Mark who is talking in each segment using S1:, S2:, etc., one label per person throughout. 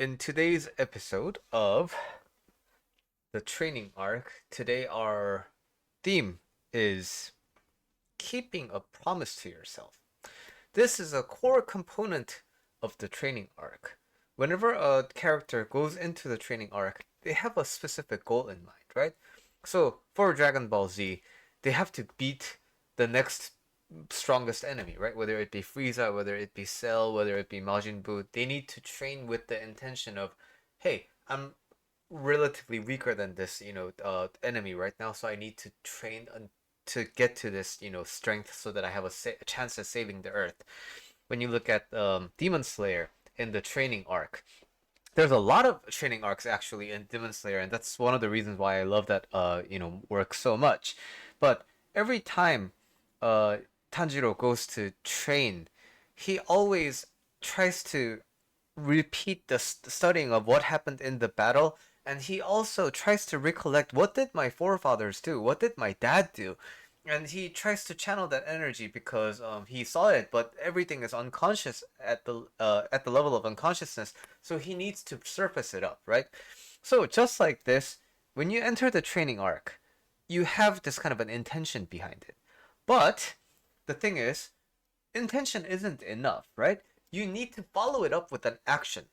S1: In today's episode of the training arc, today our theme is keeping a promise to yourself. This is a core component of the training arc. Whenever a character goes into the training arc, they have a specific goal in mind, right? So for Dragon Ball Z, they have to beat the next strongest enemy, right? Whether it be Frieza, whether it be Cell, whether it be Majin Buu, they need to train with the intention of, hey, I'm relatively weaker than this, enemy right now, so I need to train to get to this, strength so that I have a chance of saving the Earth. When you look at Demon Slayer in the training arc, there's a lot of training arcs actually in Demon Slayer, and that's one of the reasons why I love that work so much. But every time uh Tanjiro goes to train, he always tries to repeat the studying of what happened in the battle, and he also tries to recollect what did my forefathers do, what did my dad do, and he tries to channel that energy because he saw it, but everything is unconscious at the level of unconsciousness, so he needs to surface it up, right? So just like this, when you enter the training arc, you have this kind of an intention behind it, but the thing is, intention isn't enough, right? You need to follow it up with an action.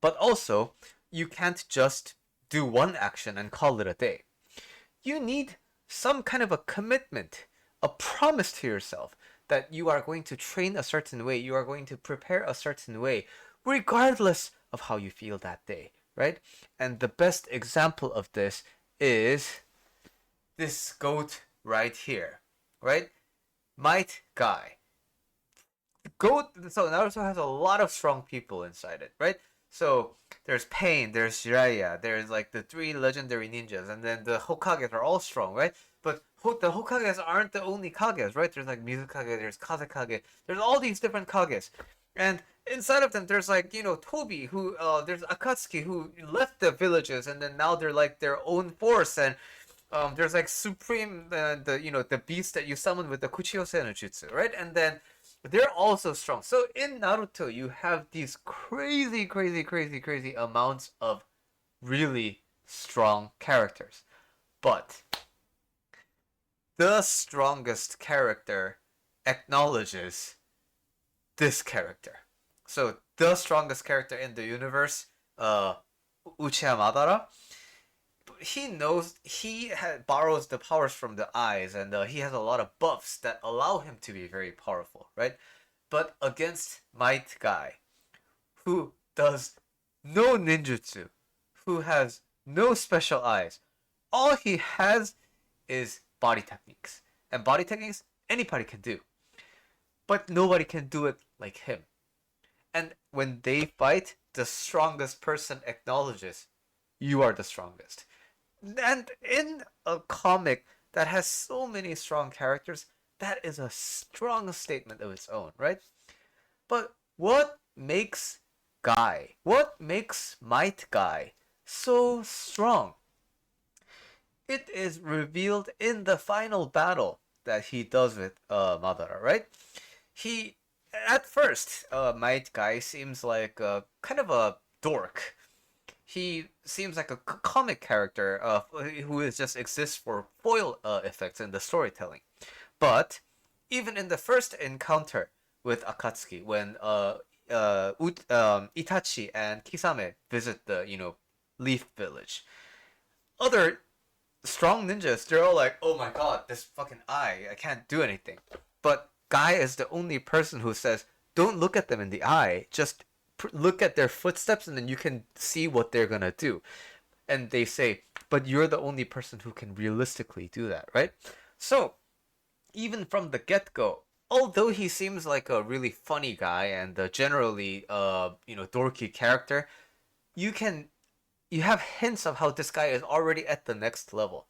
S1: But also, you can't just do one action and call it a day. You need some kind of a commitment, a promise to yourself that you are going to train a certain way, you are going to prepare a certain way, regardless of how you feel that day, right? And the best example of this is this goat right here, right? Might Guy. So Naruto has a lot of strong people inside it, right? So there's Pain, there's Jiraiya, there's like the three legendary ninjas, and then the Hokages are all strong, right? But the Hokages aren't the only Kages, right? There's like Mizukage, there's Kazekage, there's all these different Kages, and inside of them there's like Tobi, who there's Akatsuki who left the villages, and then now they're like their own force, and there's like Supreme, the beast that you summon with the Kuchiyose no Jutsu, right? And then they're also strong. So in Naruto, you have these crazy, crazy, crazy, crazy amounts of really strong characters. But the strongest character acknowledges this character. So the strongest character in the universe, Uchiha Madara, he knows borrows the powers from the eyes, and he has a lot of buffs that allow him to be very powerful, right? But against Might Guy, who does no ninjutsu, who has no special eyes, all he has is body techniques, and body techniques anybody can do, but nobody can do it like him. And when they fight, the strongest person acknowledges you are the strongest. And in a comic that has so many strong characters, that is a strong statement of its own, right? But what makes Might Guy so strong? It is revealed in the final battle that he does with Madara, right? He, at first, Might Guy seems like a kind of a dork. He seems like a comic character who is just exists for foil effects in the storytelling. But even in the first encounter with Akatsuki, when Itachi and Kisame visit the Leaf Village, other strong ninjas, they're all like, "Oh my god, this fucking eye! I can't do anything." But Guy is the only person who says, "Don't look at them in the eye. Just look at their footsteps, and then you can see what they're gonna do." And they say, "But you're the only person who can realistically do that, right?" So even from the get go, although he seems like a really funny guy and generally dorky character, you can you have hints of how this guy is already at the next level.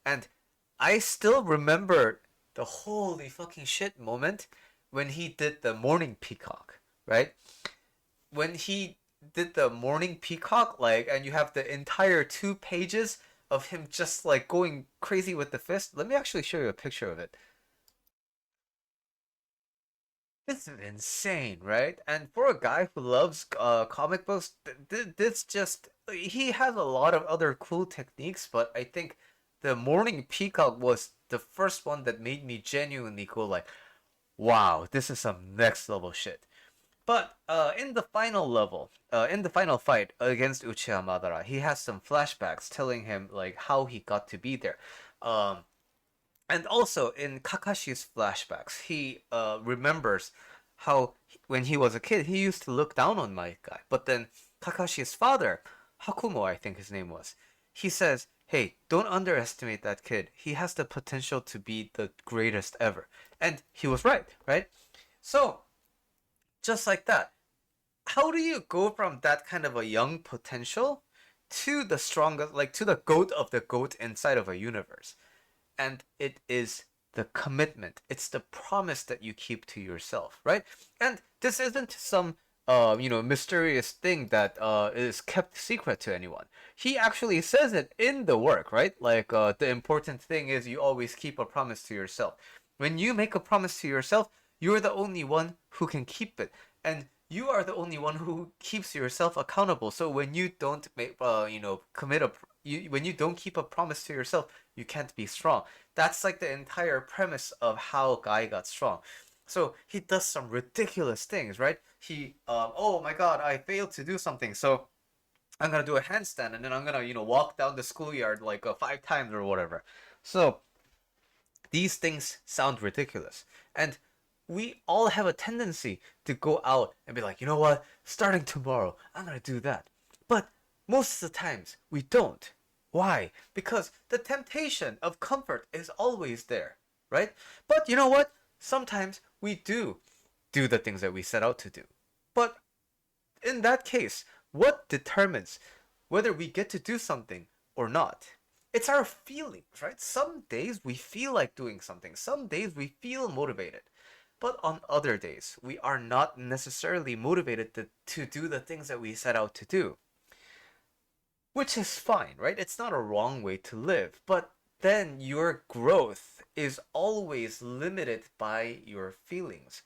S1: And I still remember the holy fucking shit moment when he did the morning peacock, right? When he did the morning peacock, like, and you have the entire 2 pages of him just like going crazy with the fist. Let me actually show you a picture of it. This is insane, right? And for a guy who loves comic books, this just he has a lot of other cool techniques, but I think the Morning Peacock was the first one that made me genuinely cool. Like, wow, this is some next level shit. But in the final level, in the final fight against Uchiha Madara, he has some flashbacks telling him like how he got to be there. Um, and also in Kakashi's flashbacks, he remembers how when he was a kid, he used to look down on my guy. But then Kakashi's father, Hakumo, I think his name was, he says, "Hey, don't underestimate that kid. He has the potential to be the greatest ever." And he was right, right? So just like that, how do you go from that kind of a young potential to the strongest, like to the goat of the goat inside of a universe? And it is the commitment. It's the promise that you keep to yourself, right? And this isn't some mysterious thing that is kept secret to anyone. He actually says it in the work, right? Like the important thing is you always keep a promise to yourself. When you make a promise to yourself, you're the only one who can keep it, and you are the only one who keeps yourself accountable. So when you don't make, commit when you don't keep a promise to yourself, you can't be strong. That's like the entire premise of how Guy got strong. So he does some ridiculous things, right? Oh my god, I failed to do something, so I'm gonna do a handstand, and then I'm gonna, walk down the schoolyard like 5 times or whatever. So these things sound ridiculous, and we all have a tendency to go out and be like, you know what, starting tomorrow, I'm gonna do that. But most of the times, we don't. Why? Because the temptation of comfort is always there, right? But you know what? Sometimes we do the things that we set out to do. But in that case, what determines whether we get to do something or not? It's our feelings, right? Some days we feel like doing something, some days we feel motivated. But on other days, we are not necessarily motivated to do the things that we set out to do, which is fine, right? It's not a wrong way to live, but then your growth is always limited by your feelings.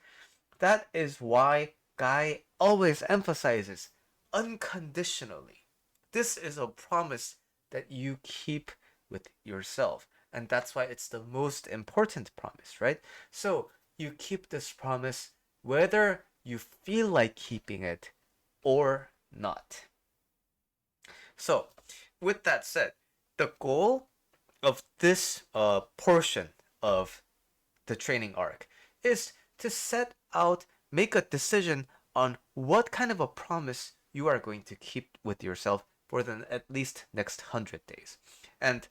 S1: That is why Guy always emphasizes unconditionally. This is a promise that you keep with yourself. And that's why it's the most important promise, right? So you keep this promise whether you feel like keeping it or not. So, with that said, the goal of this portion of the training arc is to set out, make a decision on what kind of a promise you are going to keep with yourself for the at least next 100 days. And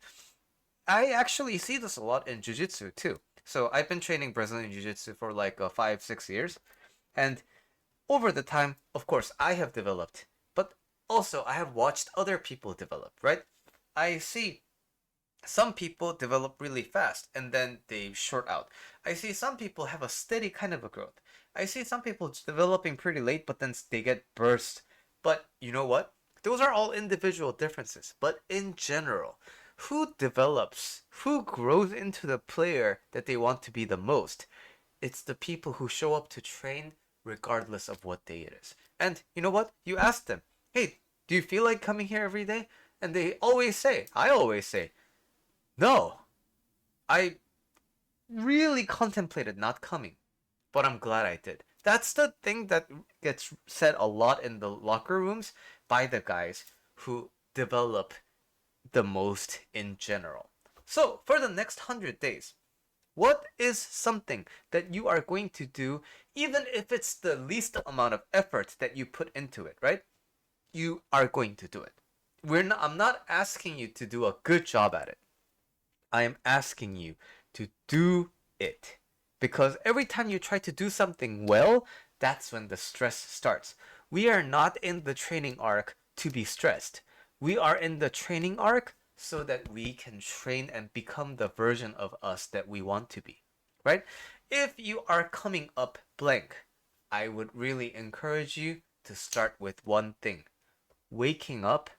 S1: I actually see this a lot in jiu-jitsu too. So I've been training Brazilian jiu-jitsu for like 5, 6 years, and over the time, of course, I have developed, but also I have watched other people develop, right? I see some people develop really fast and then they short out. I see some people have a steady kind of a growth. I see some people developing pretty late, but then they get burst. But you know what? Those are all individual differences. But in general, who develops, who grows into the player that they want to be the most? It's the people who show up to train regardless of what day it is. And you know what? You ask them, hey, do you feel like coming here every day? And I always say, no, I really contemplated not coming, but I'm glad I did. That's the thing that gets said a lot in the locker rooms by the guys who develop the most in general. So, for the next 100 days, what is something that you are going to do, even if it's the least amount of effort that you put into it, right? You are going to do it. I'm not asking you to do a good job at it. I am asking you to do it. Because every time you try to do something well, that's when the stress starts. We are not in the training arc to be stressed. We are in the training arc so that we can train and become the version of us that we want to be. Right? If you are coming up blank, I would really encourage you to start with one thing: waking up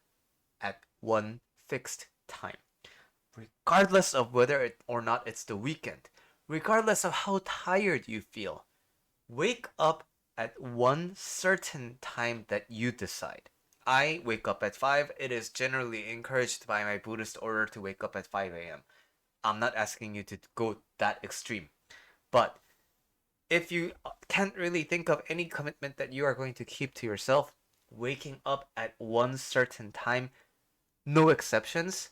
S1: at one fixed time, regardless of whether or not it's the weekend, regardless of how tired you feel. Wake up at one certain time that you decide. I wake up at 5. It is generally encouraged by my Buddhist order to wake up at 5 a.m. I'm not asking you to go that extreme. But if you can't really think of any commitment that you are going to keep to yourself, waking up at one certain time, no exceptions,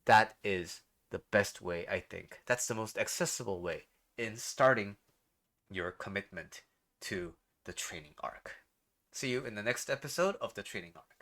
S1: that is the best way, I think. That's the most accessible way in starting your commitment to the training arc. See you in the next episode of the training arc.